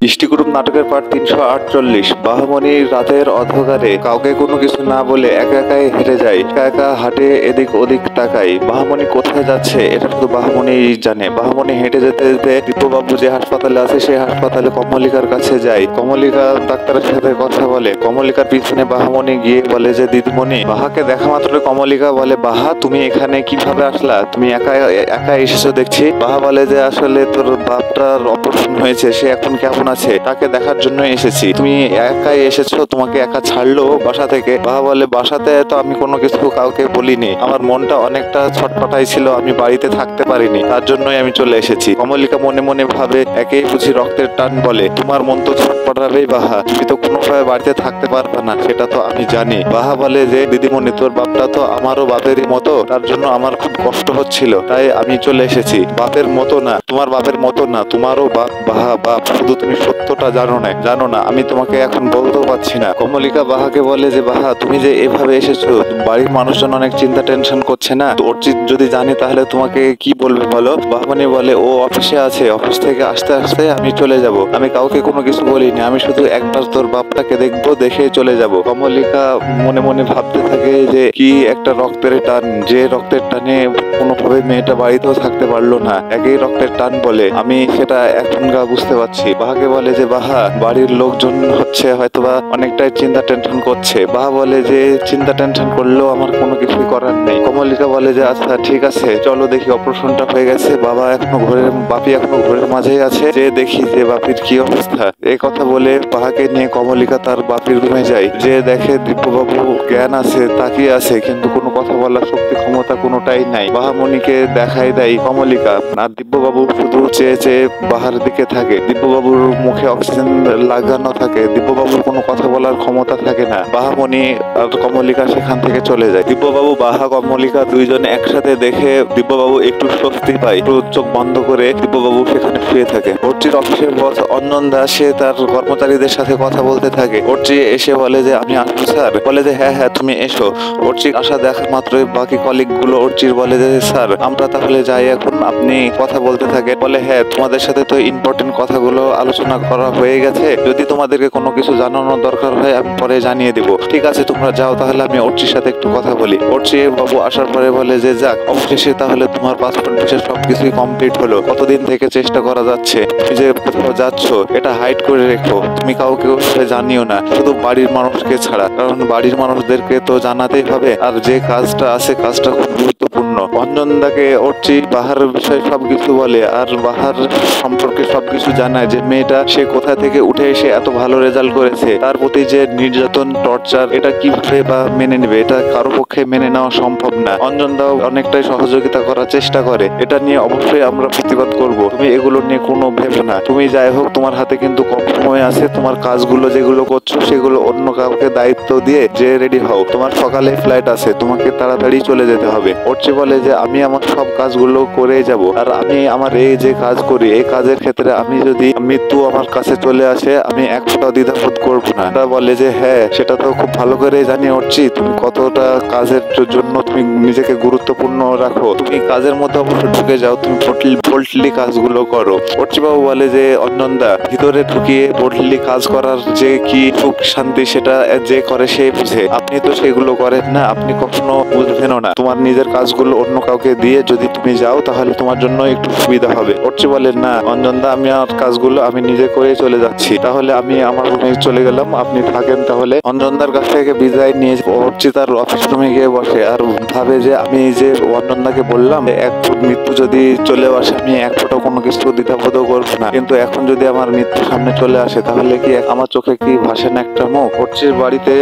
ইষ্টিকুটুম নাটকের পার্ট 348। বাহামণি রাতের অন্ধকারে কাউকে কোনো কিছু না বলে একা একাই হেঁটে যায়। একা একা হাঁটে, এদিক ওদিক তাকায়। বাহামণি কোথায় যাচ্ছে এটা শুধু বাহামণি জানে। বাহামণি হেঁটে যেতে যেতে দীপবাবু যে হাসপাতালে আছে সেই হাসপাতালে কমলিকার কাছে যায়। কমলিকা ডাক্তারের সাথে কথা বলে। কমলিকার পিছনে বাহামণি গিয়ে বলে যে দিদিমণি। বাহাকে দেখা মাত্র কমলিকা বলে, বাহা তুমি এখানে কিভাবে আসলা? তুমি একা একা এসেছো দেখছি। বাহা বলে যে আসলে তোর বাপটার অপারেশন হয়েছে, সে এখন কেমন আছে তাকে দেখার জন্য এসেছি। তুমি একাই এসেছো, তোমাকে একা ছাড়লো বাসা থেকে? বাবা বলে, বাসাতে তো আমি কোনো কিছু কাউকে বলিনি, আমার মনটা অনেকটা ছটফটাই ছিল, আমি বাড়িতে থাকতে পারিনি, তার জন্যই আমি চলে এসেছি। কমলিকা মনে মনে ভাবে, একেই বুঝি রক্তের টান বলে। তোমার মন তো ছটফটাবেই বাহা, তুমি তো কোনোভাবে বাড়িতে থাকতে পারবে না, সেটা তো আমি জানি। বাহা বলে যে দিদিমণি, তোর বাপটা তো আমারও বাপেরই মতো, তার জন্য আমার খুব কষ্ট হচ্ছিল, তাই আমি চলে এসেছি। বাপের মতো না, তোমার বাপের মতো না, তোমারও বাপ বাহা বাপ, শুধু তুমি সত্যটা জানো না, আমি তোমাকে এখন বলতেও পারছি না। কমলিকা বাহাকে বলে যে বাহা, তুমি যে এভাবে এসেছো, বাড়ির মানুষজন অনেক চিন্তা টেনশন করছে না? অর্চিত যদি জানে তাহলে তোমাকে কি বলবে বলো? বাহামণি বলে, ও অফিসে আছে, অফিস থেকে আসতে আসতে আমি চলে যাব, আমি কাউকে কোনো কিছু বলিনি, আমি শুধু একবার তোর বাপটাকে দেখবো, দেখে চলে যাব। কমলিকা মনে মনে ভাবতে থাকে যে কি একটা রক্তের টান, যে রক্তের টানে কোনোভাবে মেয়েটা বাড়িতেও থাকতে পারলো না, একই রক্তের টান বলে। আমি সেটা এখনকার বুঝতে পারছি। বাহাকে বলে যে বাহা, বাড়ির লোকজন হচ্ছে হয়তোবা অনেকটাই চিন্তা টেনশন করছে। বাহা বলে যে চিন্তা টেনশন করলেও আমার কোনো কিছুই করার নেই। কমলিকা বলে যে আচ্ছা ঠিক আছে, চলো দেখি, অপারেশনটা হয়ে গেছে, বাপি এখনো ঘরের মাঝেই আছে, যে দেখি যে বাপির কি অবস্থা। এই কথা বলে বাহাকে নিয়ে কমলিকা তার বাপির রুমে যায়। যে দেখে দিব্যবাবু জ্ঞান আছে, তাকিয়ে আছে, কিন্তু কোনো কথা বলার শক্তি ক্ষমতা কোনোটাই নাই। বাহামণিকে দেখাই দেয় কমলিকা, আর দিব্যবাবু শুধু চেয়ে চেয়ে বাহার দিকে থাকে। দিব্যবাবুর মুখে অক্সিজেন লাগানো থাকে, দিব্যবাবুর কোনো কথা বলার ক্ষমতা থাকে না। বাহামণি আর কমলিকা সেখান থেকে চলে যায়। দিব্যবাবু, বাহা, কমলিকা দুইজনে একসাথে দেখে দিব্যবাবু একটু স্বস্তি পায়। একটু চোখ বন্ধ করে দিব্যবাবু সেখানে শুয়ে থাকে। অর্চির অফিসের বস অঞ্জন দাস, সে তার কর্মচারীদের সাথে কথা বলতে থাকে। অর্চি এসে বলে যে আমি আসবো স্যার? বলে যে হ্যাঁ হ্যাঁ তুমি এসো। অর্চি আসা দেখা মাত্রই বাকি কলিগ গুলো অর্চির বলে যে স্যার আমরা তাহলে যাই এখন, আপনি কথা বলতে থাকে। বলে হ্যাঁ, তোমাদের সাথে তো ইম্পর্টেন্ট কথাগুলো আলোচনা করা হয়ে গেছে, যদি তোমাদেরকে কোনো কিছু জানানোর দরকার হয় আমি পরে জানিয়ে দিব। ঠিক আছে তোমরা যাও, তাহলে আমি অর্চির সাথে একটু কথা বলি। অর্চি বাবু আসার পরে বলে যে যাক, অবশেষে তাহলে তোমার পাসপোর্ট ভিসা সবকিছুই কমপ্লিট হলো। কতদিন থেকে চেষ্টা করা যাচ্ছে, তুমি যে কোথাও যাচ্ছ এটা হাইড করে রেখো, তুমি কাউকে জানিও না, শুধু বাড়ির মানুষকে ছাড়া, কারণ বাড়ির মানুষদেরকে তো জানাতেই হবে, আর যে কাজটা আছে কাজটা খুব গুরুত্বপূর্ণ। অঞ্জনদাকে অর্চি বাহার বিষয়ে সবকিছু বলে, আর বাহার সম্পর্কে সবকিছু জানায়, যে মেয়েটা সে কোথা থেকে উঠে এসে এত ভালো রেজাল্ট করেছে, তার প্রতি যে নির্যাতন টর্চার, এটা কিভাবে বা মেনে নেবে, এটা কারো পক্ষে মেনে নেওয়া সম্ভব না। অঞ্জনদাও অনেকটাই সহযোগিতা করার চেষ্টা করে, এটা নিয়ে অবশ্যই আমরা প্রতিবাদ করব, তুমি এগুলো নিয়ে কোনো ভেবো না। তুমি যাই হোক, তোমার হাতে কিন্তু কম সময় আছে, তোমার কাজগুলো যেগুলো করছো সেগুলো অন্য কাউকে দায়িত্ব দিয়ে যে রেডি হও, তোমার সকালে ফ্লাইট আছে, তোমাকে তাড়াতাড়ি চলে যেতে হবে। অর্চি বলে যে আমি আমার সব কাজগুলো করে যাব, আর আমি আমার এই যে কাজ করি এই কাজের ক্ষেত্রে আমি যদি মৃত্যু আমার কাছে চলে আসে আমি এক ফোঁটা দ্বিধাবোধ করবো না। তারা বলে যে হ্যাঁ, সেটা তো খুব ভালো করে জানি অর্চি, তুমি কতটা কাজের জন্য তুমি নিজেকে গুরুত্বপূর্ণ রাখো, তুমি কাজের মধ্যে অবশ্যই ঢুকে যাও, তুমি বোল্ডলি কাজগুলো করো। অর্চি বাবু বলে যে অঞ্জনদা, ভিতরে ঢুকিয়ে বোল্ডলি কাজ করার যে কি সুখ শান্তি সেটা যে করে সে বুঝে, আপনি তো সেগুলো করেন না, আপনি কখনো বুঝবেনও না। তোমার নিজের কাজগুলো অন্য কাউকে দিয়ে যদি তুমি যাও তাহলে তোমার জন্য একটু সুবিধা হবে। অর্চি বলেন না অঞ্জনদা, আমি আমার কাজগুলো আমি নিজে করে চলে যাচ্ছি, তাহলে আমি আমার রুমে চলে গেলাম, আপনি থাকেন তাহলে। অঞ্জনদার কাছ থেকে বিদায় নিয়ে অর্চি তার অফিস রুমে গিয়ে বসে, আর ভাবে যে আমি যে অঞ্জনদাকে বললাম এক ফুট মৃত্যু যদি চলে আসে আমি এক ফুটও কোনো কিছু দ্বিধাবোধও করবো না, কিন্তু এখন যদি আমার মৃত্যু সামনে চলে আসে তাহলে কি আমার চোখে কি ভাসে না একটা মুখ? অর্চির বাড়িতে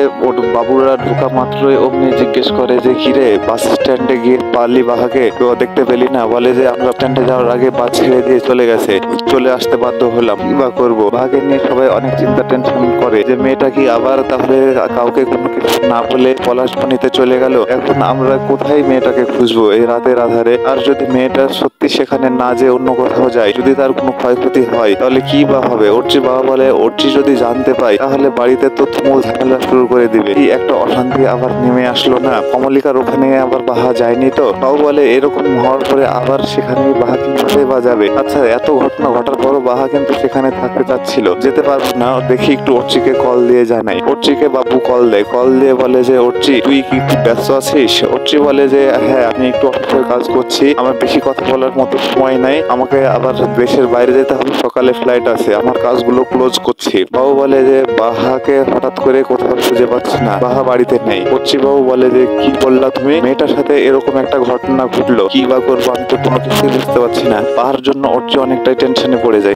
বাবুরা ঢোকা মাত্রই অমনি জিজ্ঞেস করে যে কিরে, বাস স্ট্যান্ডে গিয়ে পারলি বাহাকে দেখতে পেলি না? বলে যে আমরা স্ট্যান্ডে যাওয়ার আগে বাস ছেড়ে দিয়ে চলে গেছে, চলে আসতে বাধ্য হলাম, কি বা করবো। বাহাকে নিয়ে সবাই অনেক চিন্তা টেনশন করে যে মেয়েটা কি আবার তাহলে কাউকে কোনো কিছু না বলে পলাশবনিতে চলে গেল, এখন আমরা কোথায় মেয়েটাকে খুঁজবো এই রাতের আধারে? আর যদি মেয়েটা সত্যি সেখানে না যে অন্য কোথাও যায়, যদি তার কোনো ক্ষয়ক্ষতি হয় তাহলে কি বা হবে? অর্চির বাবা বলে অর্চি যদি জানতে পায় তাহলে বাড়িতে তো তুমুল ঝামেলা শুরু করে দিবে, কি একটা অশান্তি আবার নেমে আসলো না? কমলিকার ওখানে আবার বাহা যায়নি তো? বাবু বলে এরকম হওয়ার পরে আবার সেখানে বাহা কিভাবে বা যাবে। আচ্ছা, এত ঘটনা ঘটার পরও বাহা কিন্তু সেখানে থাকতে চাচ্ছিল, যেতে পারবো না, দেখি একটু অর্চিকে কল দিয়ে জানাই। অর্চিকে বাবু কল দেয়, কল দিয়ে বলে যে অর্চি তুই কি একটু ব্যস্ত আছিস? অর্চি বলে যে হ্যাঁ, আমি একটু অফিসের কাজ করছি, আমার বেশি কথা বলার মতো সময় নাই, আমাকে আবার দেশের বাইরে যেতে হবে, সকালে ফ্লাইট আছে, আমার কাজগুলো ক্লোজ করছি। বাবু বলে যে বাহাকে হঠাৎ করে কোথাও খুঁজে পাচ্ছি না, বাহা বাড়িতে নেই। অর্চি বাবু বলে যে কি বললা তুমি? মেয়েটার সাথে এরকম একটা ঘটনা ঘটলো, কি বা করবো আমি তো কোনো কিছু বুঝতে পারছি না। বাহার জন্য অর্চি অনেকটাই টেনশনে পড়ে যায়।